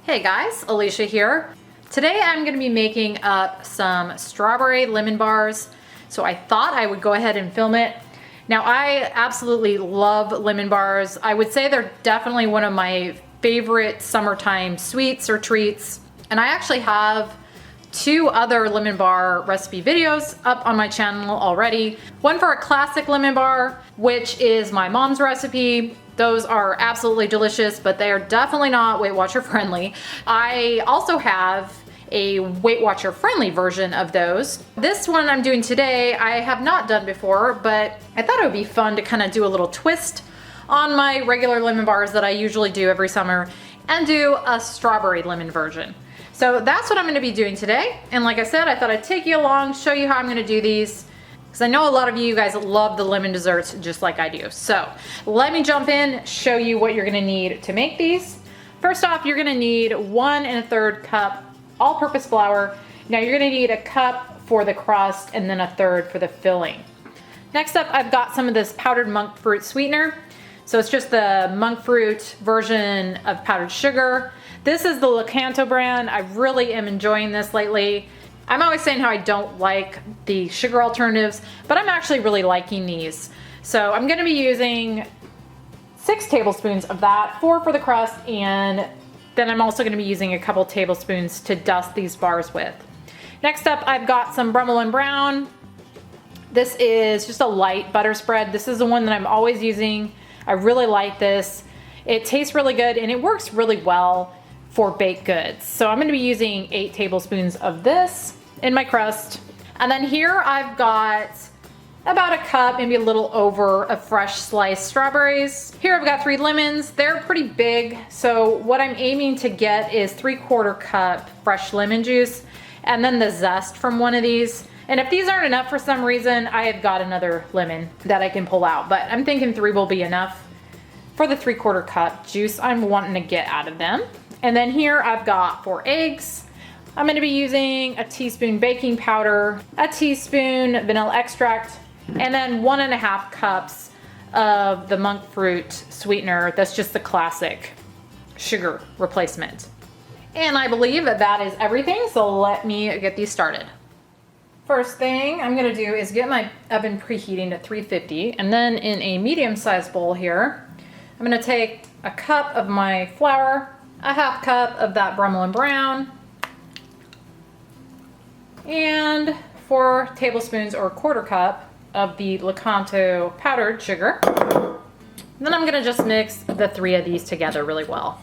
Hey guys, Alicia here. Today I'm going to be making up some strawberry lemon bars. So I thought I would go ahead and film it. Now I absolutely love lemon bars. I would say they're definitely one of my favorite summertime sweets or treats. And I actually have 2 other lemon bar recipe videos up on my channel already. One for a classic lemon bar, which is my mom's recipe. Those are absolutely delicious, but they are definitely not Weight Watcher friendly. I also have a Weight Watcher friendly version of those. This one I'm doing today, I have not done before, but I thought it would be fun to kind of do a little twist on my regular lemon bars that I usually do every summer and do a strawberry lemon version. So that's what I'm going to be doing today. And like I said, I thought I'd take you along, show you how I'm going to do these, because I know a lot of you guys love the lemon desserts just like I do. So let me jump in, show you what you're going to need to make these. First off, you're going to need 1 1/3 cup all-purpose flour. Now you're going to need a cup for the crust and then 1/3 for the filling. Next up, I've got some of this powdered monk fruit sweetener. So it's just the monk fruit version of powdered sugar. This is the Lakanto brand. I really am enjoying this lately. I'm always saying how I don't like the sugar alternatives, but I'm actually really liking these. So I'm gonna be using 6 tablespoons of that, 4 for the crust, and then I'm also gonna be using a couple tablespoons to dust these bars with. Next up, I've got some Brummel and Brown. This is just a light butter spread. This is the one that I'm always using. I really like this. It tastes really good and it works really well for baked goods. So I'm gonna be using 8 tablespoons of this in my crust. And then here I've got about a cup, maybe a little over, of fresh sliced strawberries. Here I've got 3 lemons. They're pretty big. So what I'm aiming to get is 3/4 cup fresh lemon juice and then the zest from one of these. And if these aren't enough for some reason, I have got another lemon that I can pull out, but I'm thinking 3 will be enough for the 3/4 cup juice I'm wanting to get out of them. And then here I've got 4 eggs. I'm gonna be using a teaspoon baking powder, a teaspoon vanilla extract, and then 1 1/2 cups of the monk fruit sweetener. That's just the classic sugar replacement. And I believe that is everything, so let me get these started. First thing I'm gonna do is get my oven preheating to 350, and then in a medium-sized bowl here, I'm gonna take a cup of my flour, a 1/2 cup of that Brummel and Brown, and 4 tablespoons or 1/4 cup of the Lakanto powdered sugar. And then I'm gonna just mix the 3 of these together really well.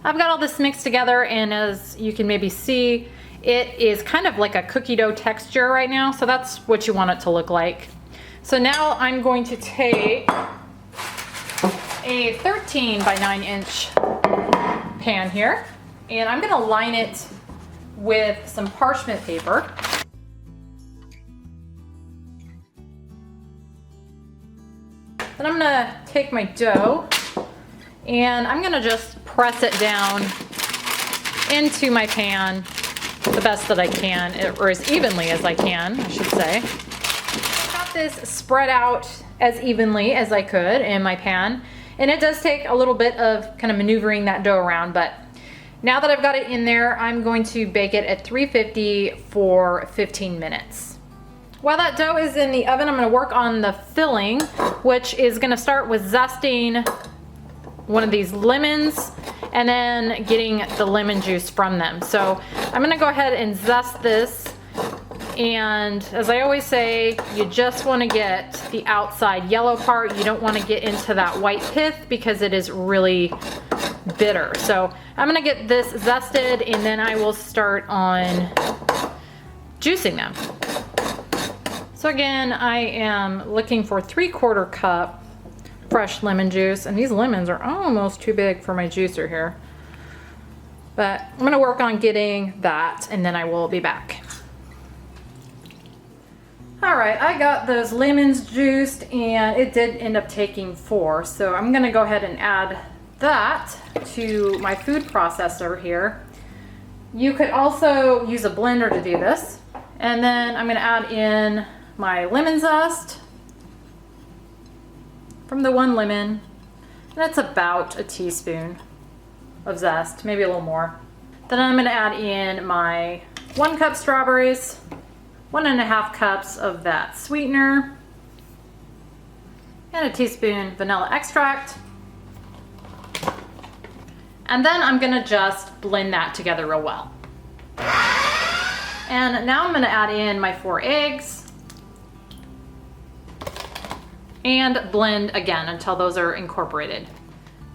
I've got all this mixed together, and as you can maybe see, it is kind of like a cookie dough texture right now, so that's what you want it to look like. So now I'm going to take a 13 by 9 inch pan here, and I'm gonna line it with some parchment paper. Then I'm gonna take my dough and I'm gonna just press it down into my pan the best that I can, or as evenly as I can, I should say. I got this spread out as evenly as I could in my pan, and it does take a little bit of kind of maneuvering that dough around, but now that I've got it in there, I'm going to bake it at 350 for 15 minutes. While that dough is in the oven, I'm gonna work on the filling, which is gonna start with zesting one of these lemons and then getting the lemon juice from them. So I'm gonna go ahead and zest this, and as I always say, you just wanna get the outside yellow part. You don't wanna get into that white pith because it is really bitter. So I'm gonna get this zested and then I will start on juicing them. So again, I am looking for 3/4 cup fresh lemon juice, and these lemons are almost too big for my juicer here. But I'm gonna work on getting that and then I will be back. All right, I got those lemons juiced and it did end up taking 4. So I'm gonna go ahead and add that to my food processor here. You could also use a blender to do this. And then I'm gonna add in my lemon zest from the 1 lemon. That's about a teaspoon. of zest, maybe a little more. Then I'm gonna add in my 1 cup strawberries, 1.5 cups of that sweetener, and a teaspoon vanilla extract. And then I'm gonna just blend that together real well. And now I'm gonna add in my 4 eggs and blend again until those are incorporated.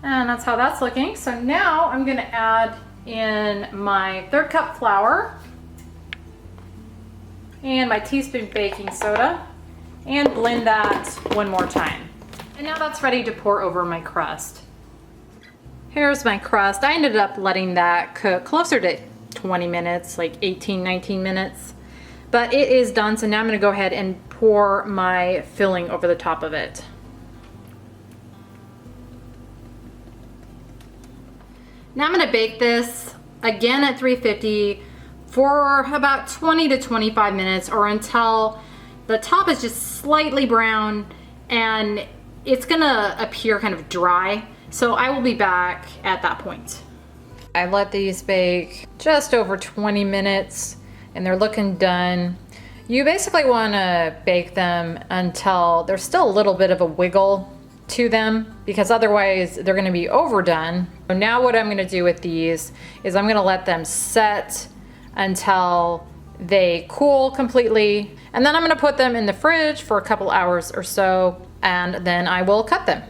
And that's how that's looking. So now I'm gonna add in my 1/3 cup flour and my teaspoon baking soda and blend that one more time. And now that's ready to pour over my crust. Here's my crust. I ended up letting that cook closer to 20 minutes, like 18, 19 minutes. But it is done, so now I'm gonna go ahead and pour my filling over the top of it. Now I'm gonna bake this again at 350 for about 20 to 25 minutes, or until the top is just slightly brown and it's gonna appear kind of dry. So I will be back at that point. I let these bake just over 20 minutes and they're looking done. You basically wanna bake them until there's still a little bit of a wiggle to them, because otherwise they're gonna be overdone. So now what I'm gonna do with these is I'm gonna let them set until they cool completely, and then I'm gonna put them in the fridge for a couple hours or so, and then I will cut them.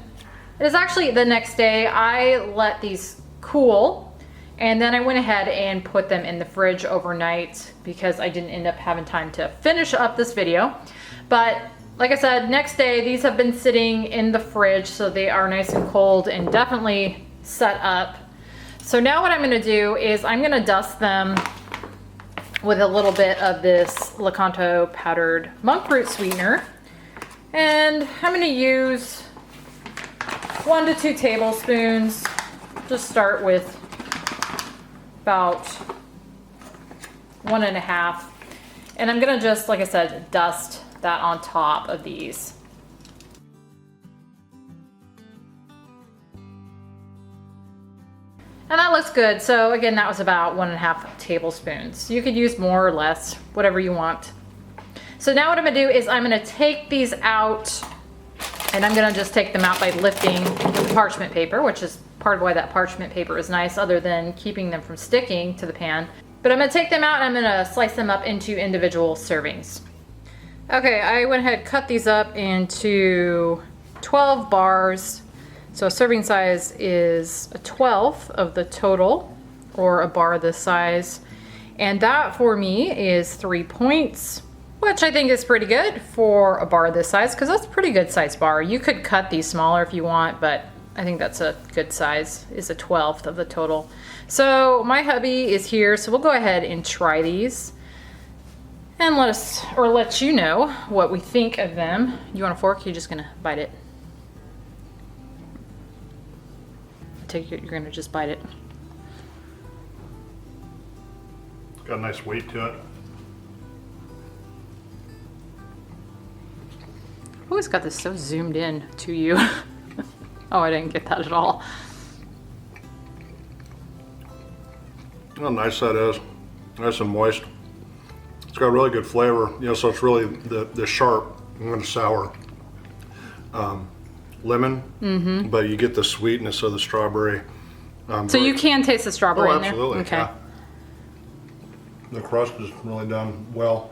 It is actually the next day. I let these cool, and then I went ahead and put them in the fridge overnight because I didn't end up having time to finish up this video. But like I said, next day, these have been sitting in the fridge, so they are nice and cold and definitely set up. So now what I'm gonna do is I'm gonna dust them with a little bit of this Lakanto powdered monk fruit sweetener. And I'm gonna use 1 to 2 tablespoons. Just start with about 1.5. And I'm gonna just, like I said, dust that on top of these. And that looks good. So again, that was about 1.5 tablespoons. You could use more or less, whatever you want. So now what I'm gonna do is I'm gonna take these out, and I'm gonna just take them out by lifting the parchment paper, which is part of why that parchment paper is nice, other than keeping them from sticking to the pan. But I'm gonna take them out and I'm gonna slice them up into individual servings. Okay, I went ahead and cut these up into 12 bars. So a serving size is a 12th of the total, or a bar this size. And that for me is 3 points, which I think is pretty good for a bar this size, because that's a pretty good size bar. You could cut these smaller if you want, but I think that's a good size, is a 12th of the total. So my hubby is here, so we'll go ahead and try these and let you know what we think of them. You want a fork? You're just gonna bite it. Take it, you're gonna just bite it. It's got a nice weight to it. I've always got this so zoomed in to you. Oh, I didn't get that at all. How nice that is. Nice and moist. It's got really good flavor. You know, so it's really the sharp and sour lemon, but you get the sweetness of the strawberry. So you can taste the strawberry in there? Absolutely. Okay. Yeah. The crust is really done well.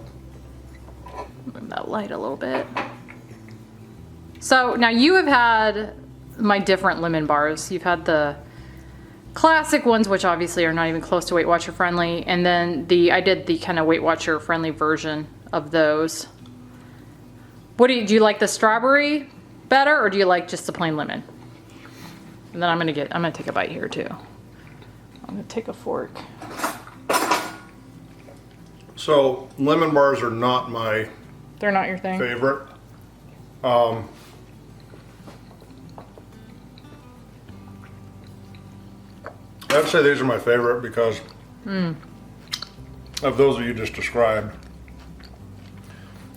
Move that light a little bit. So now you have had my different lemon bars. You've had the classic ones, which obviously are not even close to Weight Watcher friendly, and then I did the kind of Weight Watcher friendly version of those. What do you like the strawberry better, or do you like just the plain lemon? And then I'm gonna take a bite here too. I'm gonna take a fork. So lemon bars are not my They're not your thing? favorite. I'd say these are my favorite because of those that you just described.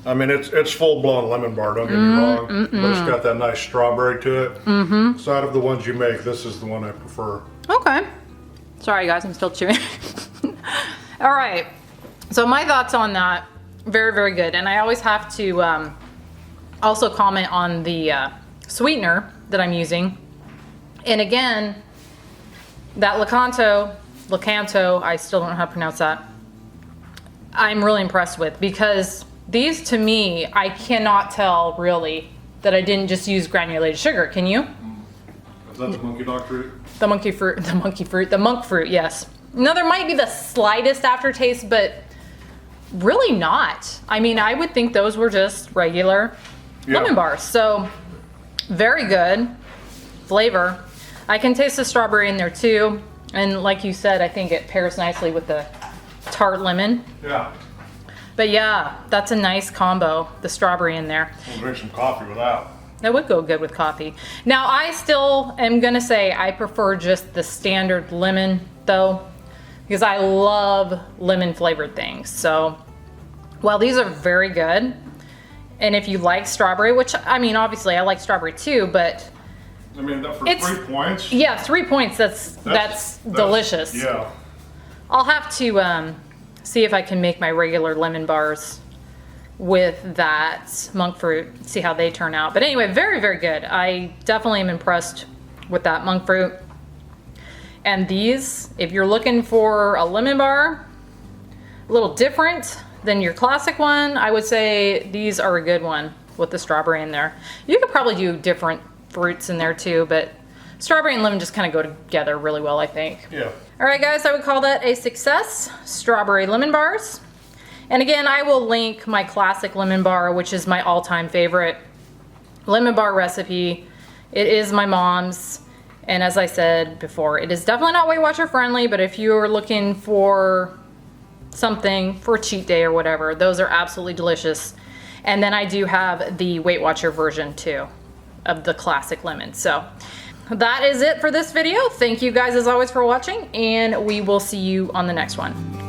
I mean, it's full-blown lemon bar, don't get me wrong, but it's got that nice strawberry to it. So out of the ones you make, this is the one I prefer. Okay. Sorry guys, I'm still chewing. All right, so my thoughts on that, very, very good. And I always have to also comment on the sweetener that I'm using. And again, that Lakanto, I still don't know how to pronounce that. I'm really impressed with, because these to me, I cannot tell really that I didn't just use granulated sugar. Can you? Is that the monkey dog fruit? The monk fruit, yes. Now there might be the slightest aftertaste, but really not. I mean, I would think those were just regular lemon bars. So very good flavor. I can taste the strawberry in there too. And like you said, I think it pairs nicely with the tart lemon. Yeah. But yeah, that's a nice combo, the strawberry in there. We'll drink some coffee with that. That would go good with coffee. Now, I still am gonna say I prefer just the standard lemon though, because I love lemon flavored things. So, well, these are very good. And if you like strawberry, which I mean, obviously I like strawberry too, but I mean, that for 3 points? Yeah, 3 points, that's delicious. Yeah. I'll have to see if I can make my regular lemon bars with that monk fruit, see how they turn out. But anyway, very, very good. I definitely am impressed with that monk fruit. And these, if you're looking for a lemon bar, a little different than your classic one, I would say these are a good one with the strawberry in there. You could probably do different fruits in there too, but strawberry and lemon just kind of go together really well, I think. Yeah. All right, guys, I would call that a success. Strawberry lemon bars. And again, I will link my classic lemon bar, which is my all-time favorite lemon bar recipe. It is my mom's. And as I said before, it is definitely not Weight Watcher friendly, but if you are looking for something for a cheat day or whatever, those are absolutely delicious. And then I do have the Weight Watcher version too of the classic lemon. So that is it for this video. Thank you guys as always for watching, and we will see you on the next one.